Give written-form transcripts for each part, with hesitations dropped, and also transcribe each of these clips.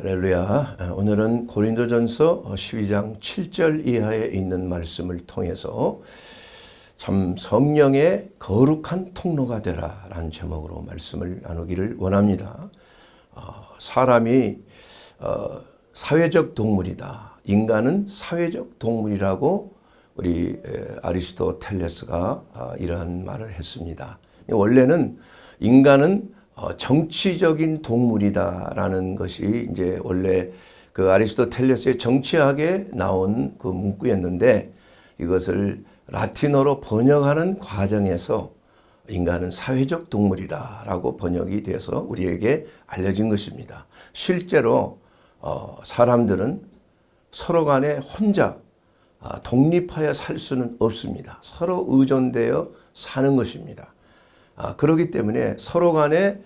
할렐루야. 오늘은 고린도전서 12장 7절 이하에 있는 말씀을 통해서 참 성령의 거룩한 통로가 되라 라는 제목으로 말씀을 나누기를 원합니다. 사람이 사회적 동물이다. 인간은 사회적 동물이라고 우리 아리스토텔레스가 이러한 말을 했습니다. 원래는 인간은 정치적인 동물이다라는 것이 이제 원래 그 아리스토텔레스의 정치학에 나온 그 문구였는데, 이것을 라틴어로 번역하는 과정에서 인간은 사회적 동물이다라고 번역이 돼서 우리에게 알려진 것입니다. 실제로 사람들은 서로 간에 혼자 독립하여 살 수는 없습니다. 서로 의존되어 사는 것입니다. 그렇기 때문에 서로 간에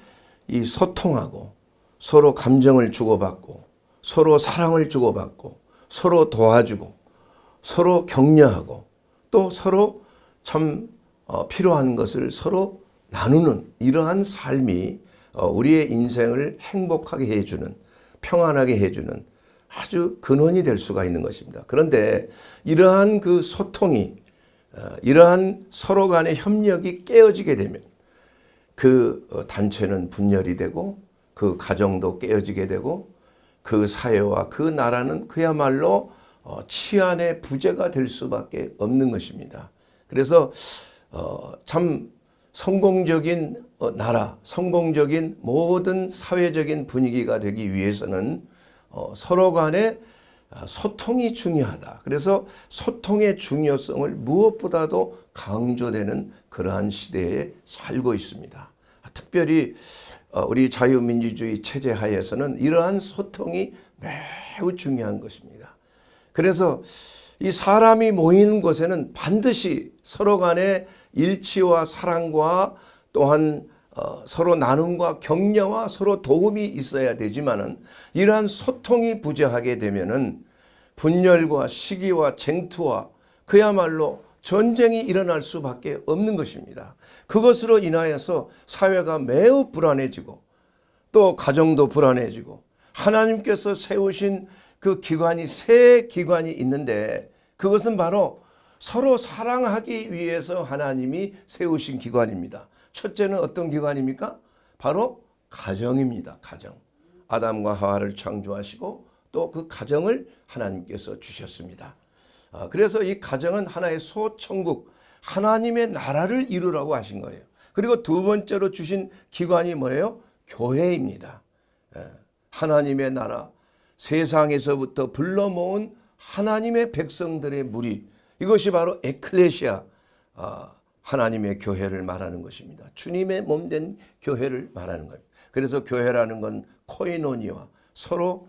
이 소통하고 서로 감정을 주고받고 서로 사랑을 주고받고 서로 도와주고 서로 격려하고 또 서로 참 필요한 것을 서로 나누는 이러한 삶이 우리의 인생을 행복하게 해주는, 평안하게 해주는 아주 근원이 될 수가 있는 것입니다. 그런데 이러한 그 소통이, 이러한 서로 간의 협력이 깨어지게 되면 그 단체는 분열이 되고 그 가정도 깨어지게 되고 그 사회와 그 나라는 그야말로 치안의 부재가 될 수밖에 없는 것입니다. 그래서 참 성공적인 나라, 성공적인 모든 사회적인 분위기가 되기 위해서는 서로 간에 소통이 중요하다. 그래서 소통의 중요성을 무엇보다도 강조되는 그러한 시대에 살고 있습니다. 특별히 우리 자유민주주의 체제 하에서는 이러한 소통이 매우 중요한 것입니다. 그래서 이 사람이 모이는 곳에는 반드시 서로 간의 일치와 사랑과 또한 서로 나눔과 격려와 서로 도움이 있어야 되지만은 이러한 소통이 부재하게 되면은 분열과 시기와 쟁투와 그야말로 전쟁이 일어날 수밖에 없는 것입니다. 그것으로 인하여서 사회가 매우 불안해지고 또 가정도 불안해지고, 하나님께서 세우신 그 기관이 세 기관이 있는데 그것은 바로 서로 사랑하기 위해서 하나님이 세우신 기관입니다. 첫째는 어떤 기관입니까? 바로 가정입니다. 가정. 아담과 하와를 창조하시고 또 그 가정을 하나님께서 주셨습니다. 그래서 이 가정은 하나의 소천국, 하나님의 나라를 이루라고 하신 거예요. 그리고 두 번째로 주신 기관이 뭐예요? 교회입니다. 하나님의 나라, 세상에서부터 불러 모은 하나님의 백성들의 무리, 이것이 바로 에클레시아, 하나님의 교회를 말하는 것입니다. 주님의 몸된 교회를 말하는 겁니다. 그래서 교회라는 건 코이노니와 서로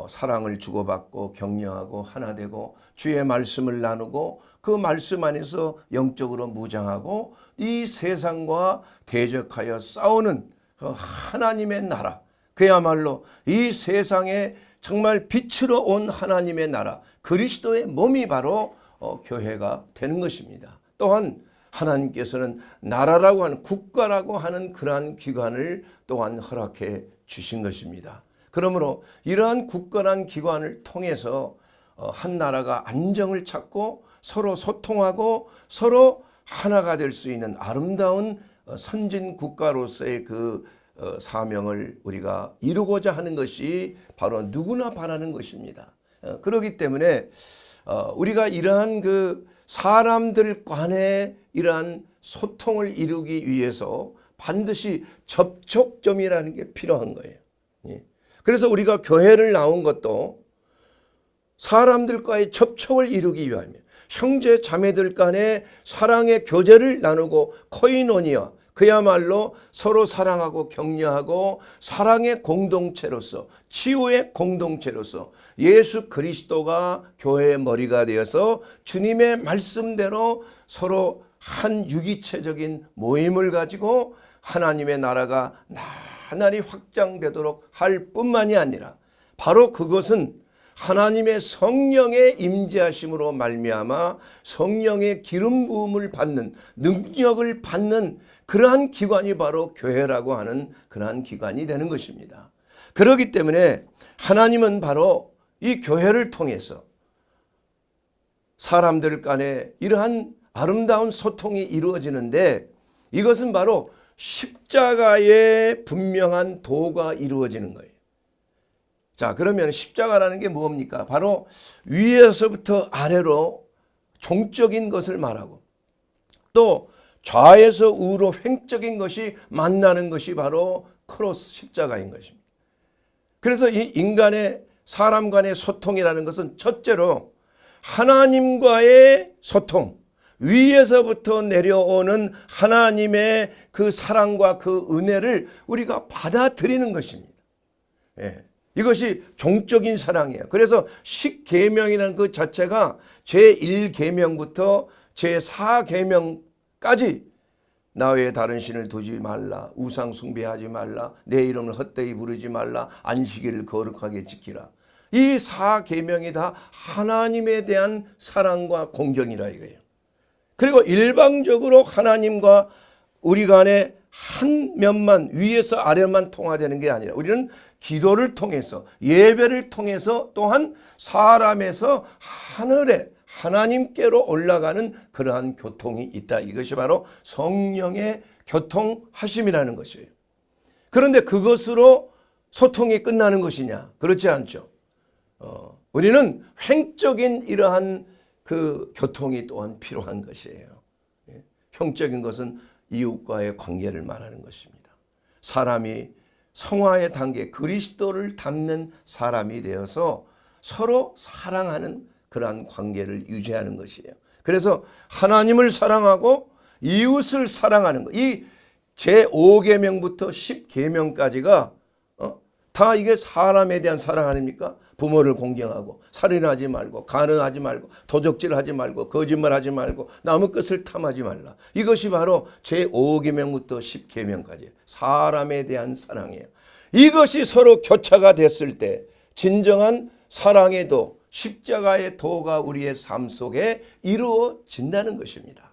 사랑을 주고받고 격려하고 하나 되고 주의 말씀을 나누고 그 말씀 안에서 영적으로 무장하고 이 세상과 대적하여 싸우는 하나님의 나라, 그야말로 이 세상에 정말 빛으로 온 하나님의 나라, 그리스도의 몸이 바로 교회가 되는 것입니다. 또한 하나님께서는 나라라고 하는, 국가라고 하는 그러한 기관을 또한 허락해 주신 것입니다. 그러므로 이러한 국가란 기관을 통해서 한 나라가 안정을 찾고 서로 소통하고 서로 하나가 될 수 있는 아름다운 선진 국가로서의 그 사명을 우리가 이루고자 하는 것이 바로 누구나 바라는 것입니다. 그렇기 때문에 우리가 이러한 그 사람들 간의 이러한 소통을 이루기 위해서 반드시 접촉점이라는 게 필요한 거예요. 그래서 우리가 교회를 나온 것도 사람들과의 접촉을 이루기 위함이에요. 형제 자매들 간의 사랑의 교제를 나누고 코이노니아, 그야말로 서로 사랑하고 격려하고 사랑의 공동체로서, 치유의 공동체로서 예수 그리스도가 교회의 머리가 되어서 주님의 말씀대로 서로 한 유기체적인 모임을 가지고 하나님의 나라가 나날이 확장되도록 할 뿐만이 아니라 바로 그것은 하나님의 성령의 임재하심으로 말미암아 성령의 기름 부음을 받는, 능력을 받는 그러한 기관이 바로 교회라고 하는 그러한 기관이 되는 것입니다. 그렇기 때문에 하나님은 바로 이 교회를 통해서 사람들 간에 이러한 아름다운 소통이 이루어지는데, 이것은 바로 십자가의 분명한 도가 이루어지는 거예요. 자, 그러면 십자가라는 게 뭡니까? 바로 위에서부터 아래로 종적인 것을 말하고, 또 좌에서 우로 횡적인 것이 만나는 것이 바로 크로스 십자가인 것입니다. 그래서 이 인간의 사람 간의 소통이라는 것은 첫째로 하나님과의 소통, 위에서부터 내려오는 하나님의 그 사랑과 그 은혜를 우리가 받아들이는 것입니다. 예. 이것이 종적인 사랑이에요. 그래서 십계명이라는 그 자체가 제1계명부터 제4계명까지 나 외에 다른 신을 두지 말라, 우상 숭배하지 말라, 내 이름을 헛되이 부르지 말라, 안식일을 거룩하게 지키라. 이 4계명이 다 하나님에 대한 사랑과 공경이라 이거예요. 그리고 일방적으로 하나님과 우리 간에 한 면만, 위에서 아래만 통화되는 게 아니라 우리는 기도를 통해서, 예배를 통해서, 또한 사람에서 하늘에 하나님께로 올라가는 그러한 교통이 있다. 이것이 바로 성령의 교통하심이라는 것이에요. 그런데 그것으로 소통이 끝나는 것이냐? 그렇지 않죠. 우리는 횡적인 이러한 그 교통이 또한 필요한 것이에요. 형적인 것은 이웃과의 관계를 말하는 것입니다. 사람이 성화의 단계, 그리스도를 닮는 사람이 되어서 서로 사랑하는 그러한 관계를 유지하는 것이에요. 그래서 하나님을 사랑하고 이웃을 사랑하는 것, 이 제5계명부터 10계명까지가 다 이게 사람에 대한 사랑 아닙니까? 부모를 공경하고, 살인하지 말고, 간음하지 말고, 도적질하지 말고, 거짓말하지 말고, 남의 것을 탐하지 말라. 이것이 바로 제5계명부터 10계명까지 사람에 대한 사랑이에요. 이것이 서로 교차가 됐을 때 진정한 사랑의 도, 십자가의 도가 우리의 삶 속에 이루어진다는 것입니다.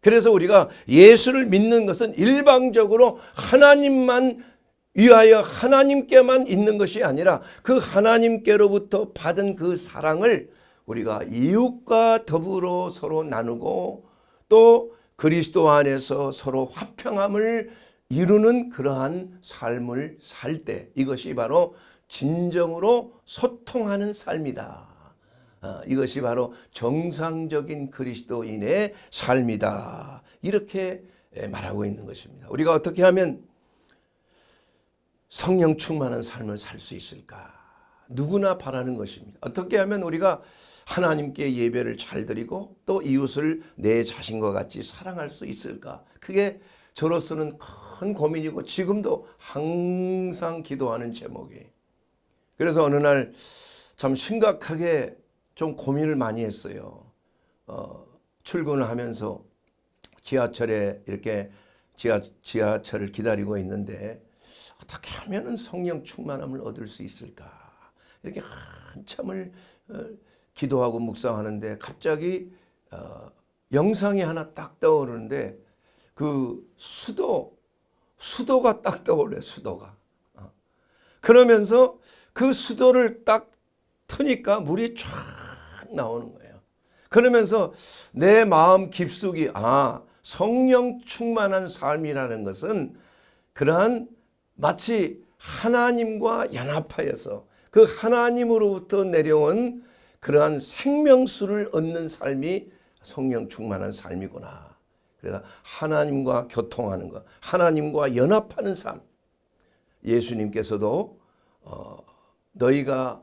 그래서 우리가 예수를 믿는 것은 일방적으로 하나님만 위하여 하나님께만 있는 것이 아니라 그 하나님께로부터 받은 그 사랑을 우리가 이웃과 더불어 서로 나누고, 또 그리스도 안에서 서로 화평함을 이루는 그러한 삶을 살 때, 이것이 바로 진정으로 소통하는 삶이다. 이것이 바로 정상적인 그리스도인의 삶이다. 이렇게 말하고 있는 것입니다. 우리가 어떻게 하면 성령 충만한 삶을 살 수 있을까? 누구나 바라는 것입니다. 어떻게 하면 우리가 하나님께 예배를 잘 드리고 또 이웃을 내 자신과 같이 사랑할 수 있을까? 그게 저로서는 큰 고민이고 지금도 항상 기도하는 제목이에요. 그래서 어느 날 참 심각하게 좀 고민을 많이 했어요. 출근을 하면서 지하철에 이렇게 지하철을 기다리고 있는데 어떻게 하면 성령 충만함을 얻을 수 있을까? 이렇게 한참을 기도하고 묵상하는데 갑자기 영상이 하나 딱 떠오르는데 그 수도가 딱 떠올려요. 수도가. 그러면서 그 수도를 딱 트니까 물이 쫙 나오는 거예요. 그러면서 내 마음 깊숙이 성령 충만한 삶이라는 것은 그러한 마치 하나님과 연합하여서 그 하나님으로부터 내려온 그러한 생명수를 얻는 삶이 성령 충만한 삶이구나. 그래서 하나님과 교통하는 것, 하나님과 연합하는 삶. 예수님께서도 너희가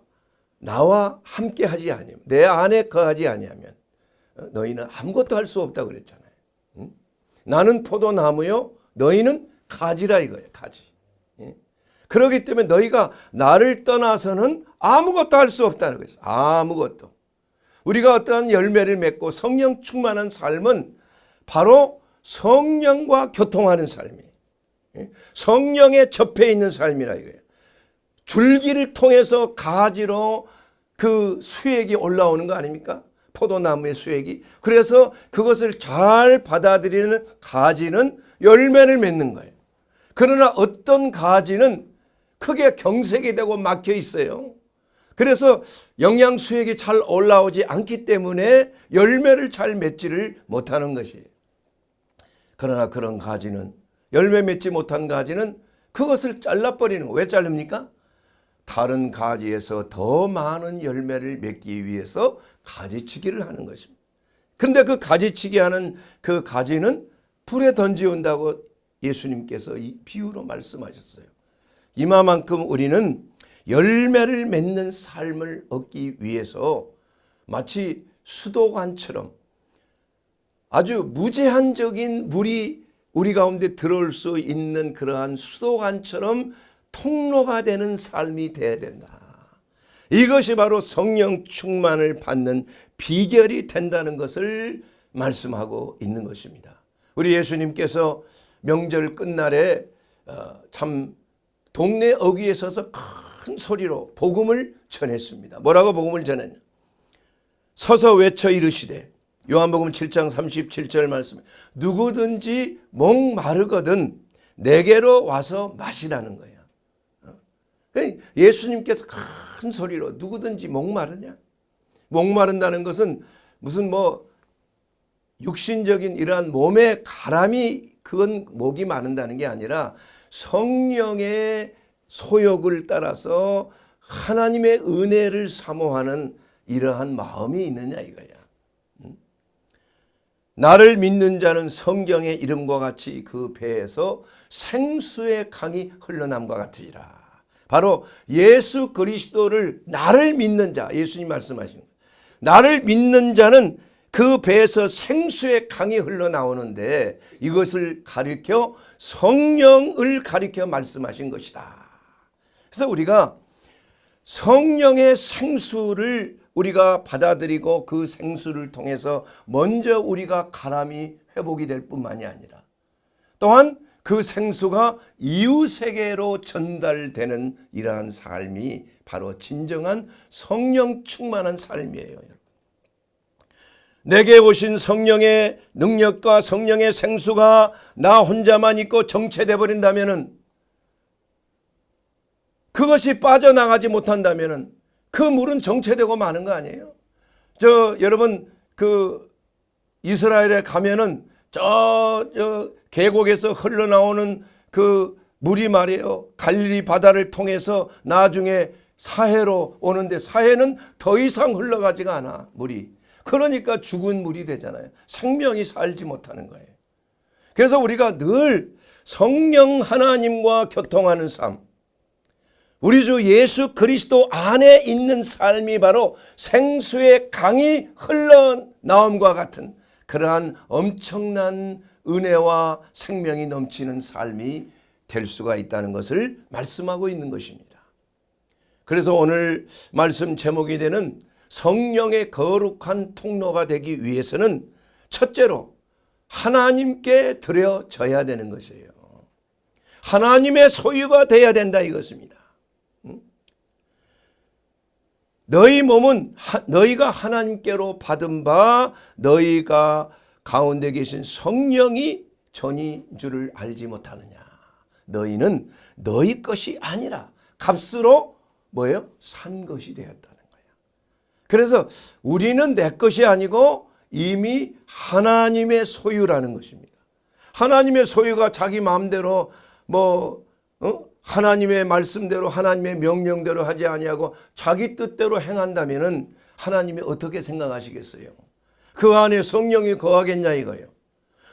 나와 함께 하지 아니하면, 내 안에 거하지 아니하면 너희는 아무것도 할 수 없다고 그랬잖아요. 나는 포도나무요 너희는 가지라 이거예요. 가지. 그렇기 때문에 너희가 나를 떠나서는 아무것도 할 수 없다는 거예요. 아무것도. 우리가 어떠한 열매를 맺고 성령 충만한 삶은 바로 성령과 교통하는 삶이에요. 성령에 접해 있는 삶이라 이거예요. 줄기를 통해서 가지로 그 수액이 올라오는 거 아닙니까? 포도나무의 수액이. 그래서 그것을 잘 받아들이는 가지는 열매를 맺는 거예요. 그러나 어떤 가지는 크게 경색이 되고 막혀 있어요. 그래서 영양수액이 잘 올라오지 않기 때문에 열매를 잘 맺지를 못하는 것이에요. 그러나 그런 가지는, 열매 맺지 못한 가지는 그것을 잘라버리는 거예요. 왜 자릅니까? 다른 가지에서 더 많은 열매를 맺기 위해서 가지치기를 하는 것입니다. 근데 그 가지치기 하는 그 가지는 불에 던지온다고 예수님께서 이 비유로 말씀하셨어요. 이마만큼 우리는 열매를 맺는 삶을 얻기 위해서 마치 수도관처럼 아주 무제한적인 물이 우리 가운데 들어올 수 있는 그러한 수도관처럼 통로가 되는 삶이 되어야 된다. 이것이 바로 성령 충만을 받는 비결이 된다는 것을 말씀하고 있는 것입니다. 우리 예수님께서 명절 끝날에 참 동네 어귀에 서서 큰 소리로 복음을 전했습니다. 뭐라고 복음을 전했냐? 서서 외쳐 이르시되, 요한복음 7장 37절 말씀, 누구든지 목마르거든 내게로 와서 마시라는 거예요. 예수님께서 큰 소리로 누구든지 목마르냐? 목마른다는 것은 무슨 육신적인 이러한 몸의 가람이 그건 목이 마른다는 게 아니라 성령의 소욕을 따라서 하나님의 은혜를 사모하는 이러한 마음이 있느냐 이거야. 나를 믿는 자는 성경의 이름과 같이 그 배에서 생수의 강이 흘러남과 같으리라. 바로 예수 그리스도를 나를 믿는 자, 예수님 말씀하신 거예요. 나를 믿는 자는 그 배에서 생수의 강이 흘러나오는데 이것을 가리켜 성령을 가리켜 말씀하신 것이다. 그래서 우리가 성령의 생수를 우리가 받아들이고 그 생수를 통해서 먼저 우리가 가람이 회복이 될 뿐만이 아니라 또한 그 생수가 이웃에게로 전달되는 이러한 삶이 바로 진정한 성령 충만한 삶이에요. 내게 오신 성령의 능력과 성령의 생수가 나 혼자만 있고 정체돼 버린다면은, 그것이 빠져나가지 못한다면은 그 물은 정체되고 마는 거 아니에요? 여러분 이스라엘에 가면은 저 계곡에서 흘러나오는 그 물이 말이에요. 갈릴리 바다를 통해서 나중에 사해로 오는데 사해는 더 이상 흘러가지가 않아, 물이. 그러니까 죽은 물이 되잖아요. 생명이 살지 못하는 거예요. 그래서 우리가 늘 성령 하나님과 교통하는 삶, 우리 주 예수 그리스도 안에 있는 삶이 바로 생수의 강이 흘러나옴과 같은 그러한 엄청난 은혜와 생명이 넘치는 삶이 될 수가 있다는 것을 말씀하고 있는 것입니다. 그래서 오늘 말씀 제목이 되는 성령의 거룩한 통로가 되기 위해서는 첫째로 하나님께 드려져야 되는 것이에요. 하나님의 소유가 되어야 된다 이것입니다. 너희 몸은 너희가 하나님께로 받은 바 너희가 가운데 계신 성령이 전인 줄을 알지 못하느냐. 너희는 너희 것이 아니라 값으로 산 것이 되었다는 거예요. 그래서 우리는 내 것이 아니고 이미 하나님의 소유라는 것입니다. 하나님의 소유가 자기 마음대로 하나님의 말씀대로 하나님의 명령대로 하지 아니하고 자기 뜻대로 행한다면은 하나님이 어떻게 생각하시겠어요? 그 안에 성령이 거하겠냐 이거예요.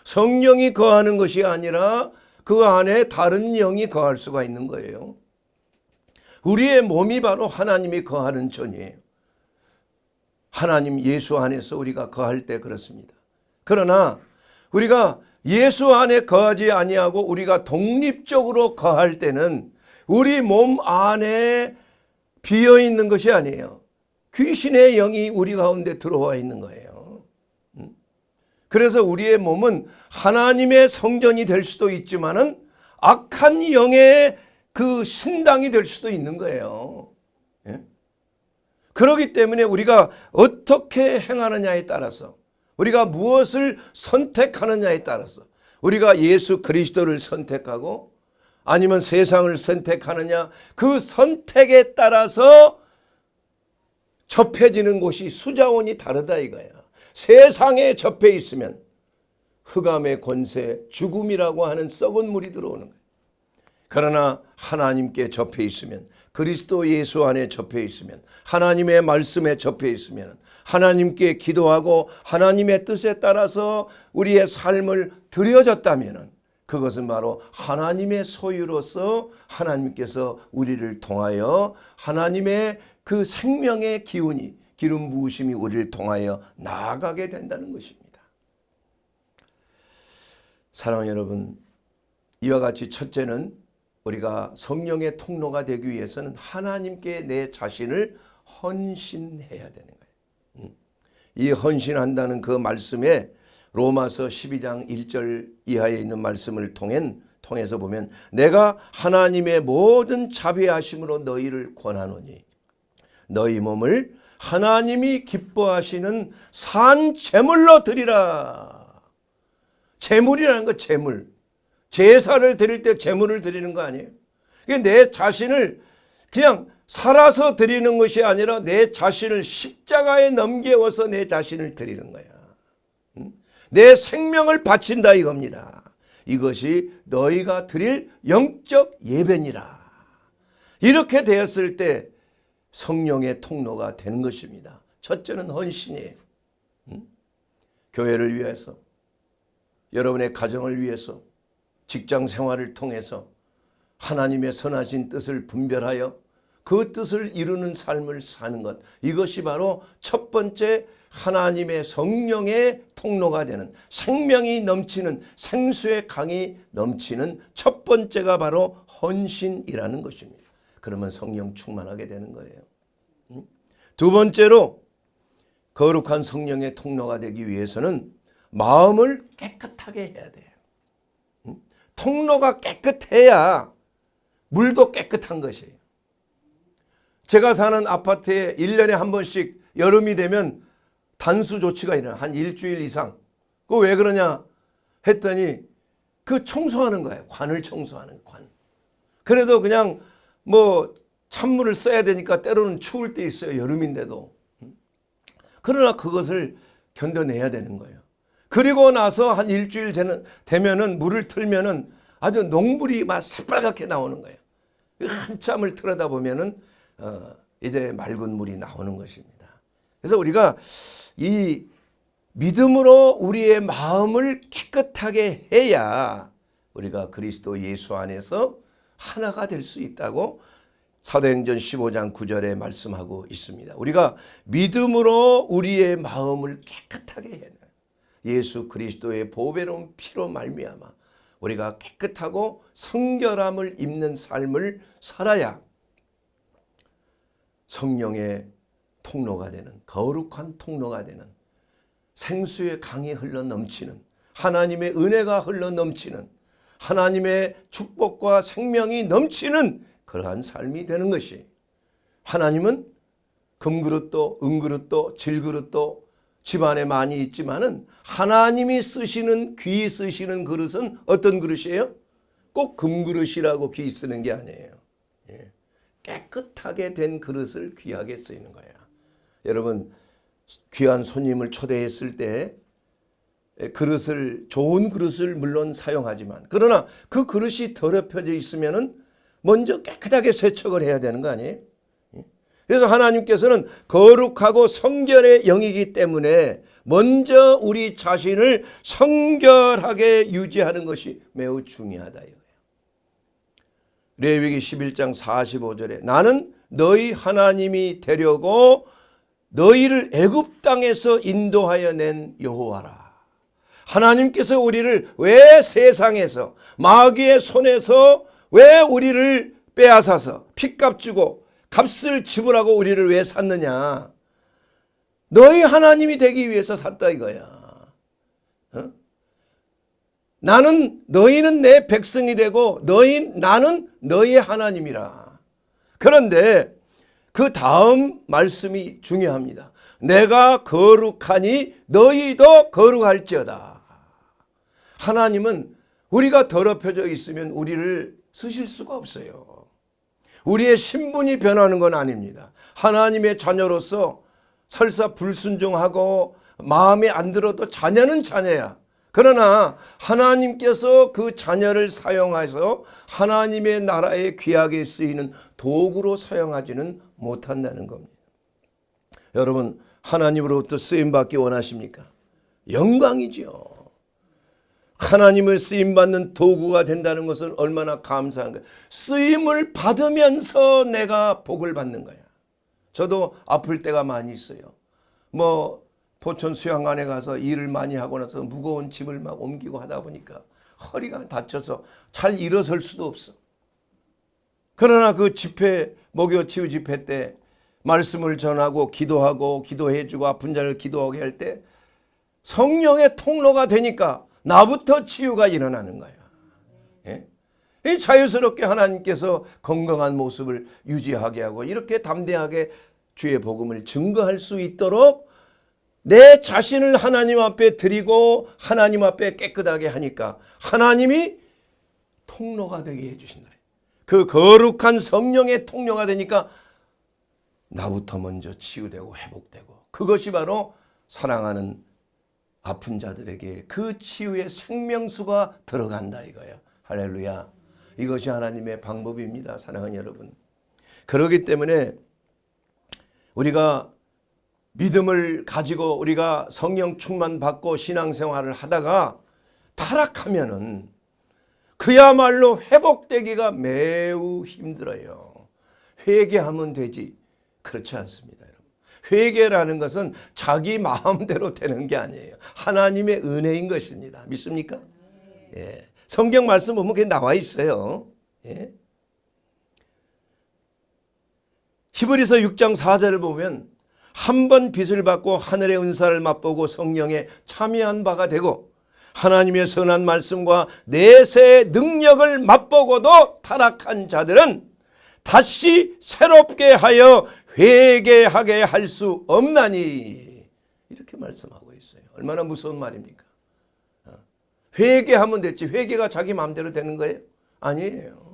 성령이 거하는 것이 아니라 그 안에 다른 영이 거할 수가 있는 거예요. 우리의 몸이 바로 하나님이 거하는 전이에요. 하나님 예수 안에서 우리가 거할 때 그렇습니다. 그러나 우리가 예수 안에 거하지 아니하고 우리가 독립적으로 거할 때는 우리 몸 안에 비어 있는 것이 아니에요. 귀신의 영이 우리 가운데 들어와 있는 거예요. 그래서 우리의 몸은 하나님의 성전이 될 수도 있지만은 악한 영의 그 신당이 될 수도 있는 거예요. 그렇기 때문에 우리가 어떻게 행하느냐에 따라서, 우리가 무엇을 선택하느냐에 따라서, 우리가 예수 그리스도를 선택하고 아니면 세상을 선택하느냐, 그 선택에 따라서 접해지는 곳이 수자원이 다르다 이거야. 세상에 접해 있으면 흑암의 권세, 죽음이라고 하는 썩은 물이 들어오는 거예요. 그러나 하나님께 접해 있으면, 그리스도 예수 안에 접해 있으면, 하나님의 말씀에 접해 있으면, 하나님께 기도하고 하나님의 뜻에 따라서 우리의 삶을 드려졌다면 그것은 바로 하나님의 소유로서 하나님께서 우리를 통하여 하나님의 그 생명의 기운이, 기름 부으심이 우리를 통하여 나아가게 된다는 것입니다. 사랑하는 여러분, 이와 같이 첫째는 우리가 성령의 통로가 되기 위해서는 하나님께 내 자신을 헌신해야 되는 거예요. 이 헌신한다는 그 말씀에 로마서 12장 1절 이하에 있는 말씀을 통해서 보면, 내가 하나님의 모든 자비하심으로 너희를 권하노니 너희 몸을 하나님이 기뻐하시는 산 제물로 드리라. 제물이라는 거, 제물. 제사를 드릴 때 제물을 드리는 거 아니에요? 내 자신을 그냥 살아서 드리는 것이 아니라 내 자신을 십자가에 넘겨서 내 자신을 드리는 거야. 내 생명을 바친다 이겁니다. 이것이 너희가 드릴 영적 예배니라. 이렇게 되었을 때 성령의 통로가 되는 것입니다. 첫째는 헌신이에요. 교회를 위해서, 여러분의 가정을 위해서, 직장 생활을 통해서 하나님의 선하신 뜻을 분별하여 그 뜻을 이루는 삶을 사는 것, 이것이 바로 첫 번째 하나님의 성령의 통로가 되는, 생명이 넘치는, 생수의 강이 넘치는 첫 번째가 바로 헌신이라는 것입니다. 그러면 성령 충만하게 되는 거예요. 두 번째로 거룩한 성령의 통로가 되기 위해서는 마음을 깨끗하게 해야 돼요. 통로가 깨끗해야 물도 깨끗한 것이에요. 제가 사는 아파트에 1년에 한 번씩 여름이 되면 단수 조치가 일어나, 한 일주일 이상. 그거 왜 그러냐 했더니 그 청소하는 거예요. 관을 청소하는 관. 그래도 그냥 뭐 찬물을 써야 되니까 때로는 추울 때 있어요. 여름인데도. 그러나 그것을 견뎌내야 되는 거예요. 그리고 나서 한 일주일 되면은 물을 틀면은 아주 녹물이 막 새빨갛게 나오는 거예요. 한참을 틀어다 보면은 이제 맑은 물이 나오는 것입니다. 그래서 우리가 이 믿음으로 우리의 마음을 깨끗하게 해야 우리가 그리스도 예수 안에서 하나가 될 수 있다고 사도행전 15장 9절에 말씀하고 있습니다. 우리가 믿음으로 우리의 마음을 깨끗하게 해야 돼요. 예수 그리스도의 보배로운 피로 말미암아 우리가 깨끗하고 성결함을 입는 삶을 살아야 성령의 통로가 되는, 거룩한 통로가 되는, 생수의 강이 흘러 넘치는, 하나님의 은혜가 흘러 넘치는, 하나님의 축복과 생명이 넘치는 그러한 삶이 되는 것이, 하나님은 금그릇도 은그릇도 질그릇도 집안에 많이 있지만은 하나님이 쓰시는, 귀 쓰시는 그릇은 어떤 그릇이에요? 꼭 금그릇이라고 귀 쓰는 게 아니에요. 깨끗하게 된 그릇을 귀하게 쓰이는 거야. 여러분, 귀한 손님을 초대했을 때 그릇을, 좋은 그릇을 물론 사용하지만, 그러나 그 그릇이 더럽혀져 있으면은 먼저 깨끗하게 세척을 해야 되는 거 아니에요? 그래서 하나님께서는 거룩하고 성결의 영이기 때문에 먼저 우리 자신을 성결하게 유지하는 것이 매우 중요하다 이거예요. 레위기 11장 45절에 나는 너희 하나님이 되려고 너희를 애굽 땅에서 인도하여 낸 여호와라. 하나님께서 우리를 왜 세상에서 마귀의 손에서 왜 우리를 빼앗아서 핏값 주고 값을 지불하고 우리를 왜 샀느냐? 너희 하나님이 되기 위해서 샀다 이거야. 너희는 내 백성이 되고 나는 너희의 하나님이라. 그런데 그 다음 말씀이 중요합니다. 내가 거룩하니 너희도 거룩할지어다. 하나님은 우리가 더럽혀져 있으면 우리를 쓰실 수가 없어요. 우리의 신분이 변하는 건 아닙니다. 하나님의 자녀로서 설사 불순종하고 마음에 안 들어도 자녀는 자녀야. 그러나 하나님께서 그 자녀를 사용해서 하나님의 나라에 귀하게 쓰이는 도구로 사용하지는 못한다는 겁니다. 여러분, 하나님으로부터 쓰임받기 원하십니까? 영광이죠. 하나님을 쓰임받는 도구가 된다는 것은 얼마나 감사한 거야. 쓰임을 받으면서 내가 복을 받는 거야. 저도 아플 때가 많이 있어요. 포천 수양관에 가서 일을 많이 하고 나서 무거운 짐을 막 옮기고 하다 보니까 허리가 다쳐서 잘 일어설 수도 없어. 그러나 그 집회, 목요 치유 집회 때 말씀을 전하고 기도하고 기도해주고 아픈 자를 기도하게 할 때 성령의 통로가 되니까 나부터 치유가 일어나는 거야. 예? 자유스럽게 하나님께서 건강한 모습을 유지하게 하고 이렇게 담대하게 주의 복음을 증거할 수 있도록 내 자신을 하나님 앞에 드리고 하나님 앞에 깨끗하게 하니까 하나님이 통로가 되게 해주신다. 그 거룩한 성령의 통로가 되니까 나부터 먼저 치유되고 회복되고 그것이 바로 사랑하는 아픈 자들에게 그 치유의 생명수가 들어간다 이거예요. 할렐루야. 이것이 하나님의 방법입니다. 사랑하는 여러분. 그렇기 때문에 우리가 믿음을 가지고 우리가 성령 충만 받고 신앙생활을 하다가 타락하면은 그야말로 회복되기가 매우 힘들어요. 회개하면 되지. 그렇지 않습니다. 여러분. 회개라는 것은 자기 마음대로 되는 게 아니에요. 하나님의 은혜인 것입니다. 믿습니까? 예. 성경 말씀 보면 그게 나와 있어요. 예. 히브리서 6장 4절을 보면 한 번 빚을 받고 하늘의 은사를 맛보고 성령에 참여한 바가 되고 하나님의 선한 말씀과 내세의 능력을 맛보고도 타락한 자들은 다시 새롭게 하여 회개하게 할 수 없나니 이렇게 말씀하고 있어요. 얼마나 무서운 말입니까? 회개하면 됐지. 회개가 자기 마음대로 되는 거예요? 아니에요.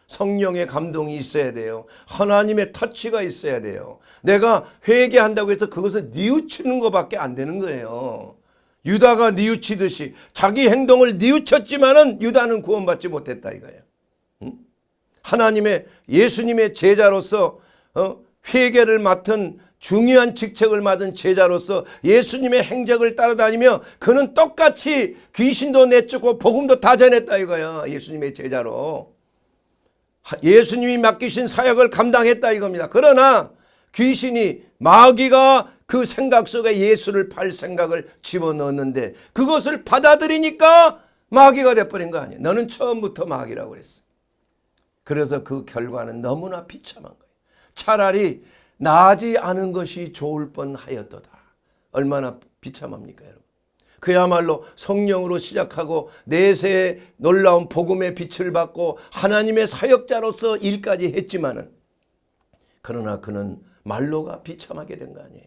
성령의 감동이 있어야 돼요. 하나님의 터치가 있어야 돼요. 내가 회개한다고 해서 그것을 뉘우치는 것밖에 안 되는 거예요. 유다가 뉘우치듯이 자기 행동을 뉘우쳤지만은 유다는 구원받지 못했다 이거예요. 하나님의 예수님의 제자로서 회개를 맡은 중요한 직책을 맡은 제자로서 예수님의 행적을 따라다니며 그는 똑같이 귀신도 내쫓고 복음도 다 전했다 이거야. 예수님의 제자로 예수님이 맡기신 사역을 감당했다 이겁니다. 그러나 귀신이 마귀가 그 생각 속에 예수를 팔 생각을 집어넣었는데 그것을 받아들이니까 마귀가 돼버린 거 아니에요. 너는 처음부터 마귀라고 그랬어. 그래서 그 결과는 너무나 비참한 거예요. 차라리 나지 않은 것이 좋을 뻔하였도다. 얼마나 비참합니까 여러분. 그야말로 성령으로 시작하고 내세의 놀라운 복음의 빛을 받고 하나님의 사역자로서 일까지 했지만은 그러나 그는 말로가 비참하게 된 거 아니에요.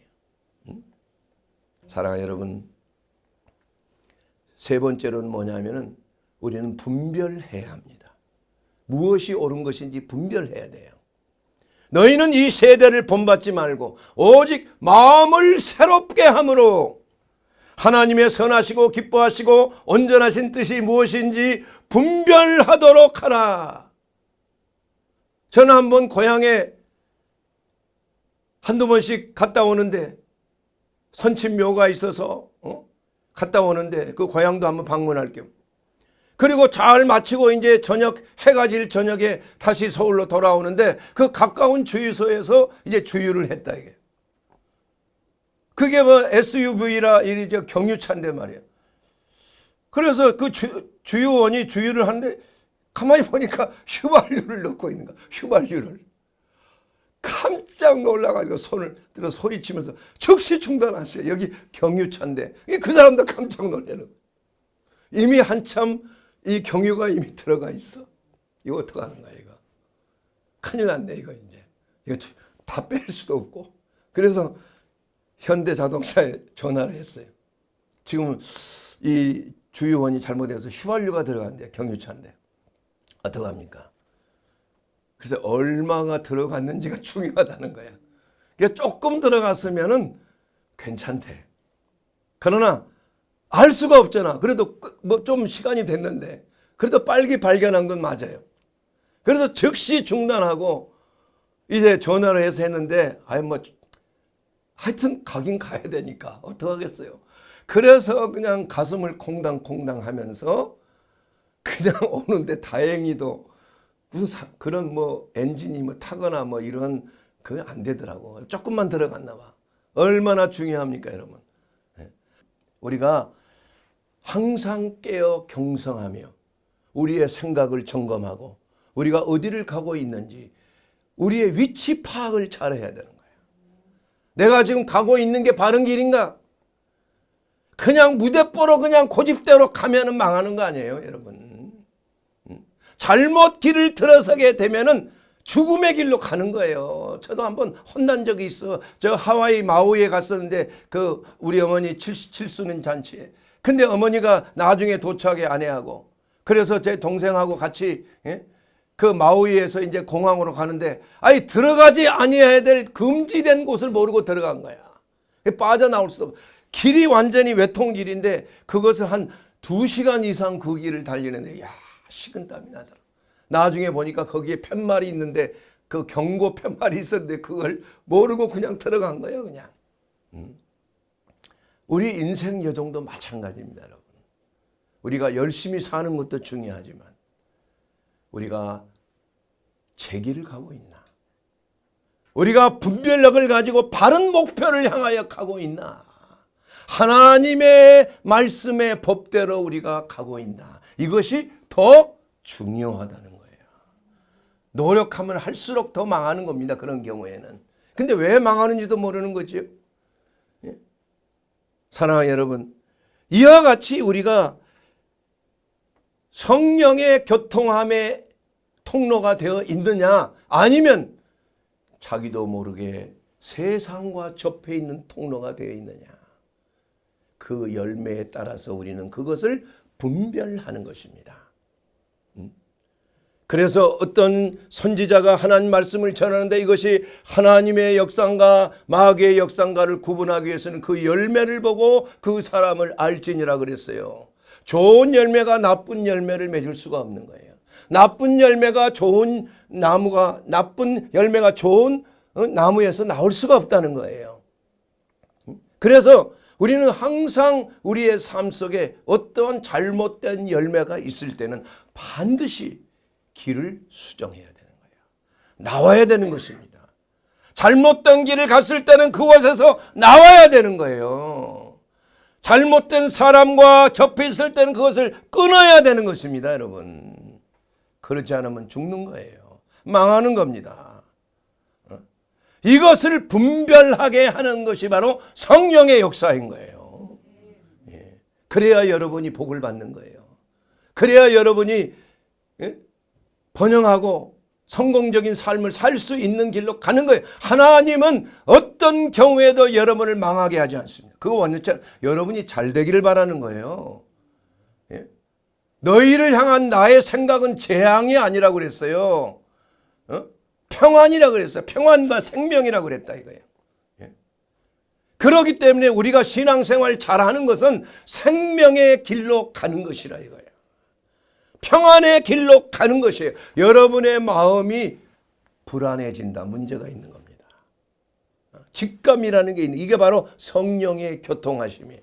사랑하는 여러분, 세 번째로는 뭐냐면은 우리는 분별해야 합니다. 무엇이 옳은 것인지 분별해야 돼요. 너희는 이 세대를 본받지 말고 오직 마음을 새롭게 함으로 하나님의 선하시고 기뻐하시고 온전하신 뜻이 무엇인지 분별하도록 하라. 저는 한번 고향에 한두 번씩 갔다 오는데 선친묘가 있어서 갔다 오는데 그 고향도 한번 방문할 겸 그리고 잘 마치고 이제 저녁 해가 질 저녁에 다시 서울로 돌아오는데 그 가까운 주유소에서 이제 주유를 했다 이게. 그게 SUV라 이 경유차인데 말이야. 그래서 그 주유원이 주유를 하는데 가만히 보니까 휘발유를 넣고 있는 거야. 휘발유를. 깜짝 놀라가지고 손을 들어 소리치면서 즉시 중단하세요. 여기 경유차인데. 그 사람도 깜짝 놀라는 거야. 이미 한참 이 경유가 이미 들어가 있어. 이거 어떡하는 거야 이거. 큰일 났네 이거 이제. 이거 다 뺄 수도 없고. 그래서 현대자동차에 전화를 했어요. 지금 이 주유원이 잘못해서 휘발유가 들어간대요. 경유차인데. 어떡합니까? 그래서 얼마가 들어갔는지가 중요하다는 거야. 그러니까 조금 들어갔으면은 괜찮대. 그러나 알 수가 없잖아. 그래도 뭐 좀 시간이 됐는데 그래도 빨리 발견한 건 맞아요. 그래서 즉시 중단하고 이제 전화를 해서 했는데 하여튼 가긴 가야 되니까 어떡하겠어요. 그래서 그냥 가슴을 콩당콩당 하면서 그냥 오는데 다행히도 무슨 그런 뭐 엔진이 뭐 타거나 뭐 이런 그게 안 되더라고. 조금만 들어갔나 봐. 얼마나 중요합니까, 여러분? 우리가 항상 깨어 경성하며 우리의 생각을 점검하고 우리가 어디를 가고 있는지 우리의 위치 파악을 잘 해야 되는 거예요. 내가 지금 가고 있는 게 바른 길인가? 그냥 무대뽀로 그냥 고집대로 가면은 망하는 거 아니에요, 여러분. 잘못 길을 들어서게 되면은 죽음의 길로 가는 거예요. 저도 한번 혼난 적이 있어. 저 하와이 마우이에 갔었는데 그 우리 어머니 77주년 잔치에. 근데 어머니가 나중에 도착해 아내하고. 그래서 제 동생하고 같이 그 마우이에서 이제 공항으로 가는데 들어가지 아니해야 될 금지된 곳을 모르고 들어간 거야. 빠져나올 수도 없어. 길이 완전히 외통길인데 그것을 한 2시간 이상 그 길을 달리는데 식은땀이 나더라. 나중에 보니까 거기에 팻말이 있는데 그 경고 팻말이 있었는데 그걸 모르고 그냥 들어간 거예요, 그냥. 우리 인생 여정도 마찬가지입니다, 여러분. 우리가 열심히 사는 것도 중요하지만 우리가 제 길을 가고 있나? 우리가 분별력을 가지고 바른 목표를 향하여 가고 있나? 하나님의 말씀의 법대로 우리가 가고 있나? 이것이 더 중요하다는 거예요. 노력하면 할수록 더 망하는 겁니다. 그런 경우에는. 근데 왜 망하는지도 모르는 거죠. 사랑하는 여러분, 이와 같이 우리가 성령의 교통함의 통로가 되어 있느냐, 아니면 자기도 모르게 세상과 접해 있는 통로가 되어 있느냐, 그 열매에 따라서 우리는 그것을 분별하는 것입니다. 그래서 어떤 선지자가 하나님 말씀을 전하는데 이것이 하나님의 역사인가 마귀의 역사인가를 구분하기 위해서는 그 열매를 보고 그 사람을 알지니라 그랬어요. 좋은 열매가 나쁜 열매를 맺을 수가 없는 거예요. 나쁜 열매가 좋은 나무에서 나올 수가 없다는 거예요. 그래서 우리는 항상 우리의 삶 속에 어떤 잘못된 열매가 있을 때는 반드시 길을 수정해야 되는 거예요. 나와야 되는 것입니다. 잘못된 길을 갔을 때는 그곳에서 나와야 되는 거예요. 잘못된 사람과 접해 있을 때는 그것을 끊어야 되는 것입니다, 여러분. 그렇지 않으면 죽는 거예요. 망하는 겁니다. 이것을 분별하게 하는 것이 바로 성령의 역사인 거예요. 그래야 여러분이 복을 받는 거예요. 그래야 여러분이 번영하고 성공적인 삶을 살 수 있는 길로 가는 거예요. 하나님은 어떤 경우에도 여러분을 망하게 하지 않습니다. 그거 완전히 여러분이 잘 되기를 바라는 거예요. 너희를 향한 나의 생각은 재앙이 아니라고 그랬어요. 평안이라고 그랬어요. 평안과 생명이라고 그랬다 이거예요. 그렇기 때문에 우리가 신앙생활 잘하는 것은 생명의 길로 가는 것이라 이거예요. 평안의 길로 가는 것이에요. 여러분의 마음이 불안해진다. 문제가 있는 겁니다. 직감이라는 게 있는, 이게 바로 성령의 교통하심이에요.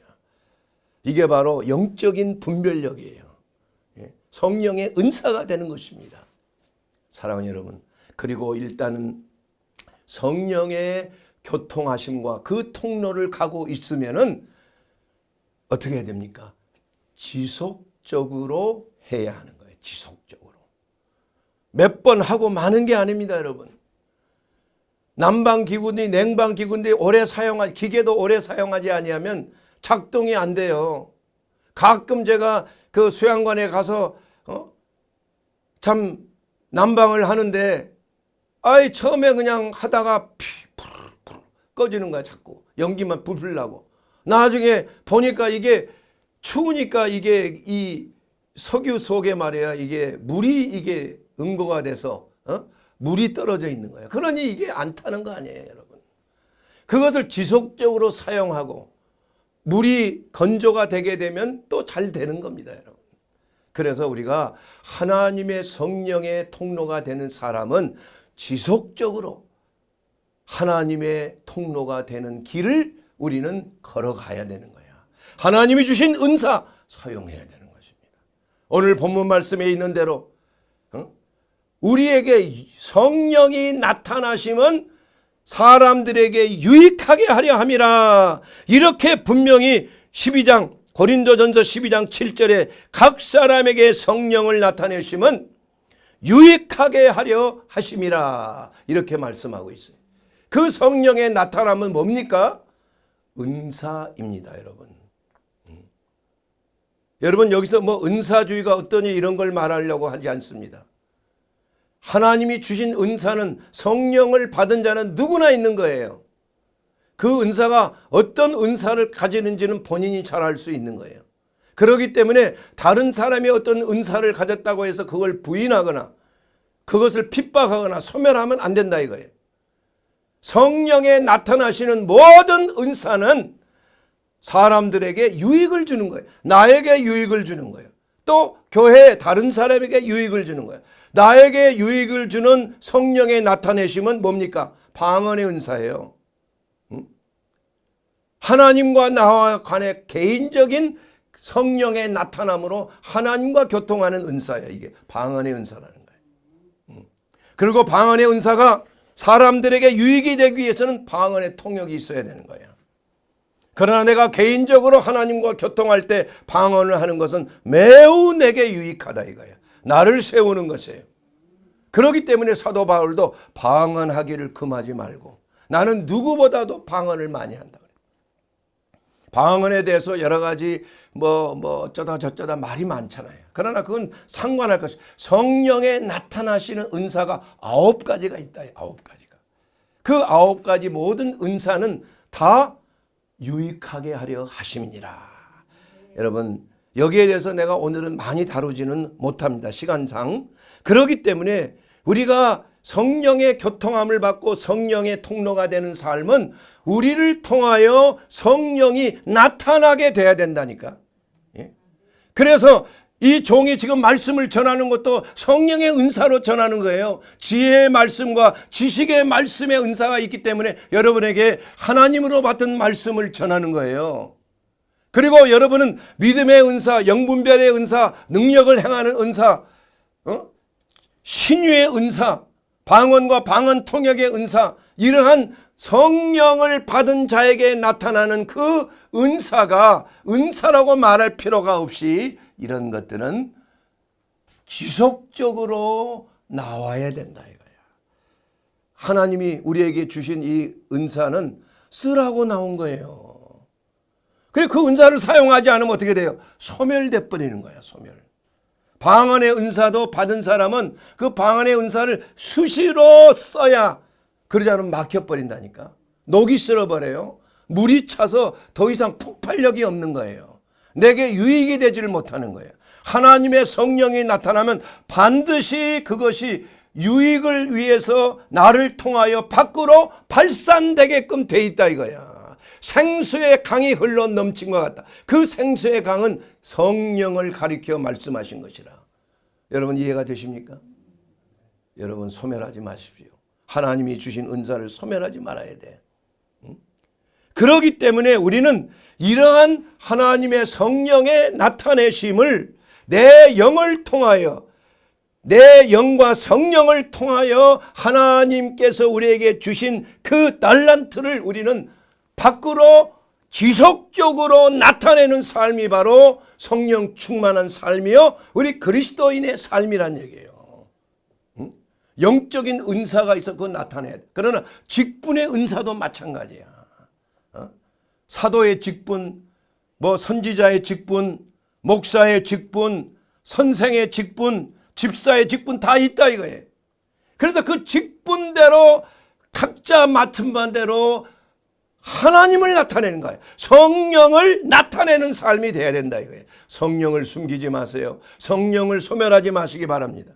이게 바로 영적인 분별력이에요. 성령의 은사가 되는 것입니다. 사랑하는 여러분, 그리고 일단은 성령의 교통하심과 그 통로를 가고 있으면은 어떻게 해야 됩니까? 지속적으로 해야 하는 거예요. 지속적으로. 몇 번 하고 마는 게 아닙니다, 여러분. 난방기구니 냉방기구인데 기계도 오래 사용하지 아니하면 작동이 안 돼요. 가끔 제가 그 수양관에 가서 참 난방을 하는데 처음에 그냥 하다가 꺼지는 거야. 자꾸 연기만 불 나고. 나중에 보니까 이게 추우니까 이게 이 석유 속에 말이야 이게 물이 이게 응고가 돼서 물이 떨어져 있는 거예요. 그러니 이게 안 타는 거 아니에요, 여러분. 그것을 지속적으로 사용하고 물이 건조가 되게 되면 또 잘 되는 겁니다, 여러분. 그래서 우리가 하나님의 성령의 통로가 되는 사람은 지속적으로 하나님의 통로가 되는 길을 우리는 걸어가야 되는 거야. 하나님이 주신 은사 사용해야 되는 것입니다. 오늘 본문 말씀에 있는 대로 우리에게 성령이 나타나심은 사람들에게 유익하게 하려 함이라. 이렇게 분명히 고린도전서 12장 7절에 각 사람에게 성령을 나타내심은 유익하게 하려 하심이라. 이렇게 말씀하고 있어요. 그 성령의 나타남은 뭡니까? 은사입니다, 여러분. 여러분, 여기서 뭐 은사주의가 어떠니 이런 걸 말하려고 하지 않습니다. 하나님이 주신 은사는 성령을 받은 자는 누구나 있는 거예요. 그 은사가 어떤 은사를 가지는지는 본인이 잘 알 수 있는 거예요. 그렇기 때문에 다른 사람이 어떤 은사를 가졌다고 해서 그걸 부인하거나 그것을 핍박하거나 소멸하면 안 된다 이거예요. 성령에 나타나시는 모든 은사는 사람들에게 유익을 주는 거예요. 나에게 유익을 주는 거예요. 또 교회에 다른 사람에게 유익을 주는 거예요. 나에게 유익을 주는 성령의 나타내심은 뭡니까? 방언의 은사예요. 하나님과 나와 간의 개인적인 성령의 나타남으로 하나님과 교통하는 은사예요. 이게 방언의 은사라는 거예요. 그리고 방언의 은사가 사람들에게 유익이 되기 위해서는 방언의 통역이 있어야 되는 거예요. 그러나 내가 개인적으로 하나님과 교통할 때 방언을 하는 것은 매우 내게 유익하다 이거예요. 나를 세우는 것이에요. 그렇기 때문에 사도 바울도 방언하기를 금하지 말고 나는 누구보다도 방언을 많이 한다. 방언에 대해서 여러 가지 어쩌다 저쩌다 말이 많잖아요. 그러나 그건 상관할 것이 성령에 나타나시는 은사가 9가지가 있다. 9가지가. 그 9가지 모든 은사는 다 유익하게 하려 하심이니라. 여러분, 여기에 대해서 내가 오늘은 많이 다루지는 못합니다. 시간상. 그렇기 때문에 우리가 성령의 교통함을 받고 성령의 통로가 되는 삶은 우리를 통하여 성령이 나타나게 돼야 된다니까. 그래서 이 종이 지금 말씀을 전하는 것도 성령의 은사로 전하는 거예요. 지혜의 말씀과 지식의 말씀의 은사가 있기 때문에 여러분에게 하나님으로 받은 말씀을 전하는 거예요. 그리고 여러분은 믿음의 은사, 영분별의 은사, 능력을 행하는 은사, 신유의 은사, 방언과 방언 통역의 은사, 이러한 성령을 받은 자에게 나타나는 그 은사가 은사라고 말할 필요가 없이 이런 것들은 지속적으로 나와야 된다 이거야. 하나님이 우리에게 주신 이 은사는 쓰라고 나온 거예요. 그래서 그 은사를 사용하지 않으면 어떻게 돼요? 소멸돼 버리는 거야, 소멸. 방언의 은사도 받은 사람은 그 방언의 은사를 수시로 써야, 그러지 않으면 막혀버린다니까. 녹이 쓸어버려요. 물이 차서 더 이상 폭발력이 없는 거예요. 내게 유익이 되지를 못하는 거예요. 하나님의 성령이 나타나면 반드시 그것이 유익을 위해서 나를 통하여 밖으로 발산되게끔 돼 있다 이거야. 생수의 강이 흘러 넘친 것 같다. 그 생수의 강은 성령을 가리켜 말씀하신 것이라. 여러분 이해가 되십니까? 여러분 소멸하지 마십시오. 하나님이 주신 은사를 소멸하지 말아야 돼. 그렇기 때문에 우리는 이러한 하나님의 성령의 나타내심을 내 영을 통하여, 내 영과 성령을 통하여 하나님께서 우리에게 주신 그 달란트를 우리는 밖으로 지속적으로 나타내는 삶이 바로 성령 충만한 삶이요, 우리 그리스도인의 삶이란 얘기예요. 영적인 은사가 있어 그거 나타내야 돼. 그러나 직분의 은사도 마찬가지야. 사도의 직분, 선지자의 직분, 목사의 직분, 선생의 직분, 집사의 직분 다 있다 이거예요. 그래서 그 직분대로 각자 맡은 바대로 하나님을 나타내는 거예요. 성령을 나타내는 삶이 돼야 된다 이거예요. 성령을 숨기지 마세요. 성령을 소멸하지 마시기 바랍니다.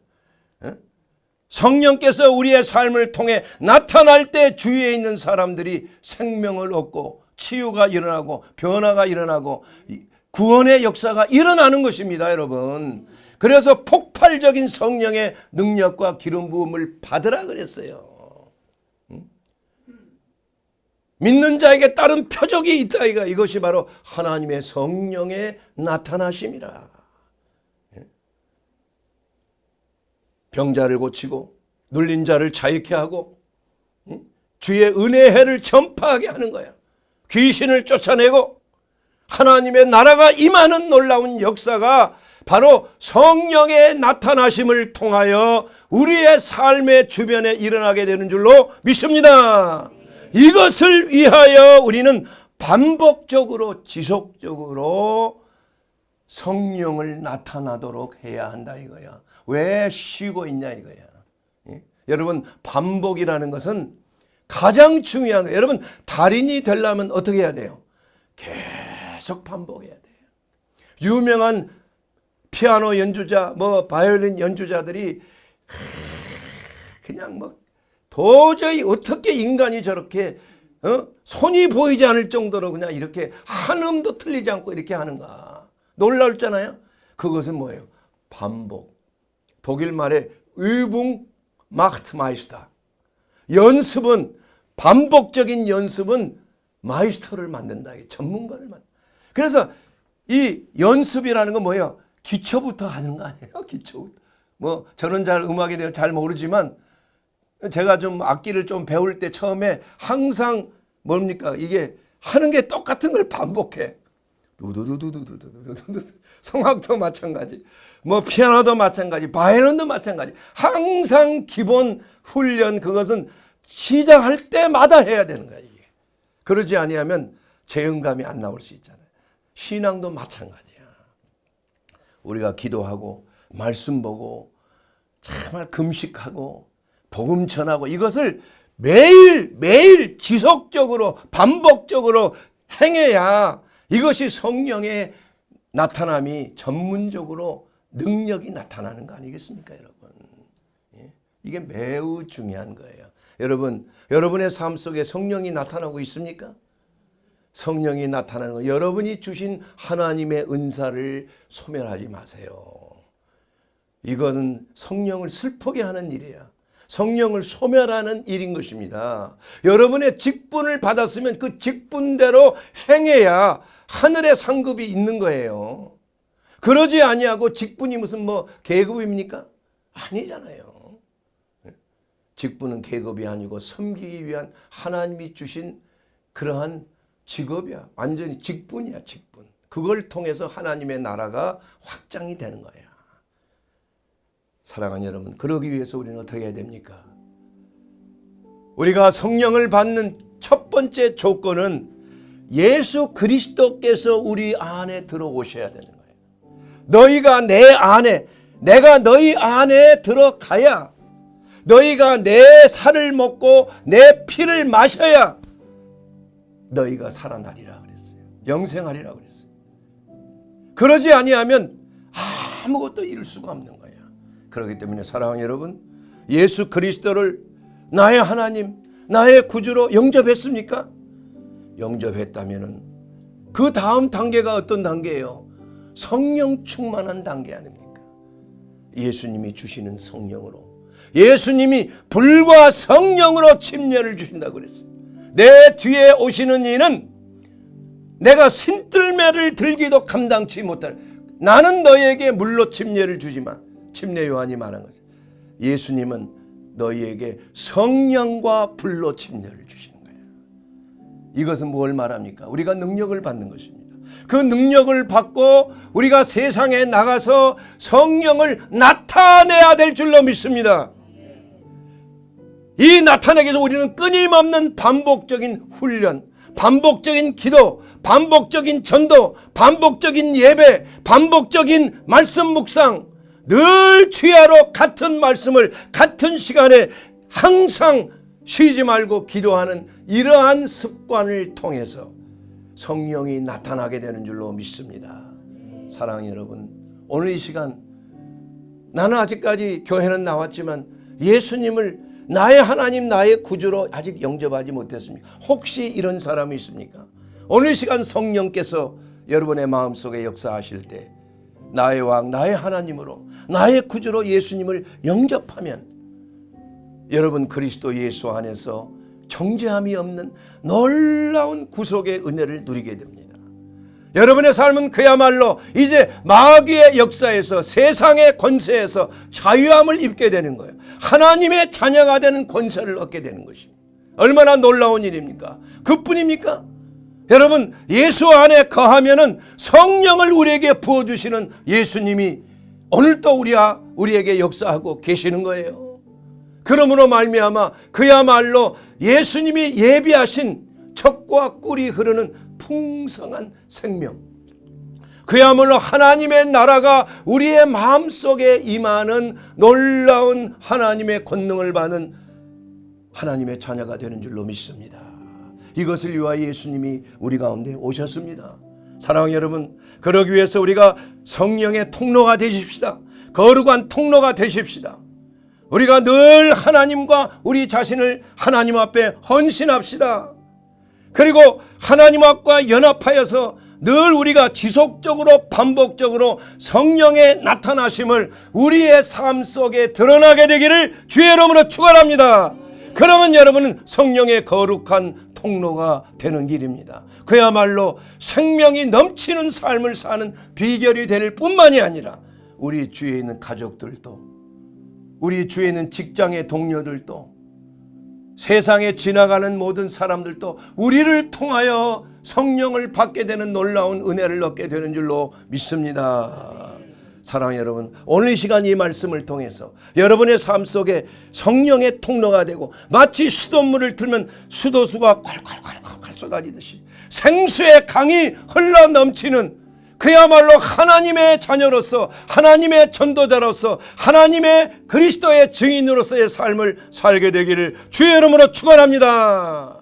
성령께서 우리의 삶을 통해 나타날 때 주위에 있는 사람들이 생명을 얻고 치유가 일어나고 변화가 일어나고 구원의 역사가 일어나는 것입니다, 여러분. 그래서 폭발적인 성령의 능력과 기름 부음을 받으라 그랬어요. 믿는 자에게 따른 표적이 있다. 이것이 바로 하나님의 성령의 나타나심이라. 병자를 고치고 눌린 자를 자유케 하고 주의 은혜의 해를 전파하게 하는 거야. 귀신을 쫓아내고 하나님의 나라가 임하는 놀라운 역사가 바로 성령의 나타나심을 통하여 우리의 삶의 주변에 일어나게 되는 줄로 믿습니다. 이것을 위하여 우리는 반복적으로 지속적으로 성령을 나타나도록 해야 한다 이거야. 왜 쉬고 있냐 이거야. 예? 여러분, 반복이라는 것은 가장 중요한 거예요. 여러분, 달인이 되려면 어떻게 해야 돼요? 계속 반복해야 돼요. 유명한 피아노 연주자, 바이올린 연주자들이 그냥 도저히 어떻게 인간이 저렇게 손이 보이지 않을 정도로 그냥 이렇게 한 음도 틀리지 않고 이렇게 하는가. 놀랍잖아요. 그것은 뭐예요? 반복. 독일 말에 Übung macht Meister. 연습은, 반복적인 연습은 마이스터를 만든다. 전문가를 만든다. 그래서 이 연습이라는 건 뭐예요? 기초부터 하는 거 아니에요? 기초부터. 저는 잘 음악에 대해 잘 모르지만 제가 좀 악기를 좀 배울 때 처음에 항상 뭡니까? 이게 하는 게 똑같은 걸 반복해. 두두두두두두두두두. 성악도 마찬가지. 피아노도 마찬가지. 바이올린도 마찬가지. 항상 기본 훈련, 그것은 시작할 때마다 해야 되는 거야, 이게. 그러지 아니하면 재응감이 안 나올 수 있잖아요. 신앙도 마찬가지야. 우리가 기도하고 말씀 보고 정말 금식하고 복음 전하고 이것을 매일 지속적으로 반복적으로 행해야 이것이 성령의 나타남이 전문적으로 능력이 나타나는 거 아니겠습니까, 여러분? 예? 이게 매우 중요한 거예요. 여러분, 여러분의 삶 속에 성령이 나타나고 있습니까? 성령이 나타나는 거, 여러분이 주신 하나님의 은사를 소멸하지 마세요. 이것은 성령을 슬프게 하는 일이야. 성령을 소멸하는 일인 것입니다. 여러분의 직분을 받았으면 그 직분대로 행해야 하늘의 상급이 있는 거예요. 그러지 아니하고 직분이 무슨 계급입니까? 아니잖아요. 직분은 계급이 아니고 섬기기 위한 하나님이 주신 그러한 직업이야. 완전히 직분이야, 직분. 그걸 통해서 하나님의 나라가 확장이 되는 거야. 사랑하는 여러분, 그러기 위해서 우리는 어떻게 해야 됩니까? 우리가 성령을 받는 첫 번째 조건은 예수 그리스도께서 우리 안에 들어오셔야 되는 거예요. 너희가 내 안에, 내가 너희 안에 들어가야, 너희가 내 살을 먹고 내 피를 마셔야 너희가 살아나리라 그랬어요. 영생하리라 그랬어요. 그러지 아니하면 아무것도 이룰 수가 없는 거예요. 그렇기 때문에 사랑하는 여러분, 예수 그리스도를 나의 하나님, 나의 구주로 영접했습니까? 영접했다면 그 다음 단계가 어떤 단계예요? 성령 충만한 단계 아닙니까? 예수님이 주시는 성령으로, 예수님이 불과 성령으로 침례를 주신다고 그랬어요. 내 뒤에 오시는 이는 내가 신들매를 들기도 감당치 못할, 나는 너희에게 물로 침례를 주지만, 침례 요한이 말한 거죠. 예수님은 너희에게 성령과 불로 침례를 주시는 거예요. 이것은 뭘 말합니까? 우리가 능력을 받는 것입니다. 그 능력을 받고 우리가 세상에 나가서 성령을 나타내야 될 줄로 믿습니다. 이 나타내기 위해서 우리는 끊임없는 반복적인 훈련, 반복적인 기도, 반복적인 전도, 반복적인 예배, 반복적인 말씀 묵상, 늘 주야로 같은 말씀을 같은 시간에 항상 쉬지 말고 기도하는 이러한 습관을 통해서 성령이 나타나게 되는 줄로 믿습니다. 사랑하는 여러분, 오늘 이 시간 나는 아직까지 교회는 나왔지만 예수님을 나의 하나님, 나의 구주로 아직 영접하지 못했습니까? 혹시 이런 사람이 있습니까? 오늘 시간 성령께서 여러분의 마음속에 역사하실 때 나의 왕, 나의 하나님으로, 나의 구주로 예수님을 영접하면 여러분 그리스도 예수 안에서 정죄함이 없는 놀라운 구속의 은혜를 누리게 됩니다. 여러분의 삶은 그야말로 이제 마귀의 역사에서, 세상의 권세에서 자유함을 입게 되는 거예요. 하나님의 자녀가 되는 권세를 얻게 되는 것입니다. 얼마나 놀라운 일입니까? 그뿐입니까? 여러분, 예수 안에 거하면은 성령을 우리에게 부어주시는 예수님이 오늘도 우리에게 역사하고 계시는 거예요. 그러므로 말미암아 그야말로 예수님이 예비하신 젖과 꿀이 흐르는 풍성한 생명, 그야말로 하나님의 나라가 우리의 마음속에 임하는 놀라운 하나님의 권능을 받는 하나님의 자녀가 되는 줄로 믿습니다. 이것을 위하여 예수님이 우리 가운데 오셨습니다. 사랑하는 여러분, 그러기 위해서 우리가 성령의 통로가 되십시다. 거룩한 통로가 되십시다. 우리가 늘 하나님과 우리 자신을 하나님 앞에 헌신합시다. 그리고 하나님 앞과 연합하여서 늘 우리가 지속적으로 반복적으로 성령의 나타나심을 우리의 삶 속에 드러나게 되기를 주의 이름으로 축원합니다. 그러면 여러분은 성령의 거룩한 통로가 되는 길입니다. 그야말로 생명이 넘치는 삶을 사는 비결이 될 뿐만이 아니라 우리 주위에 있는 가족들도, 우리 주위에 있는 직장의 동료들도, 세상에 지나가는 모든 사람들도 우리를 통하여 성령을 받게 되는 놀라운 은혜를 얻게 되는 줄로 믿습니다. 사랑하는 여러분, 오늘 이 시간 이 말씀을 통해서 여러분의 삶 속에 성령의 통로가 되고 마치 수돗물을 틀면 수도수가 콸콸콸콸 쏟아지듯이 생수의 강이 흘러 넘치는 그야말로 하나님의 자녀로서, 하나님의 전도자로서, 하나님의 그리스도의 증인으로서의 삶을 살게 되기를 주의 이름으로 축원합니다.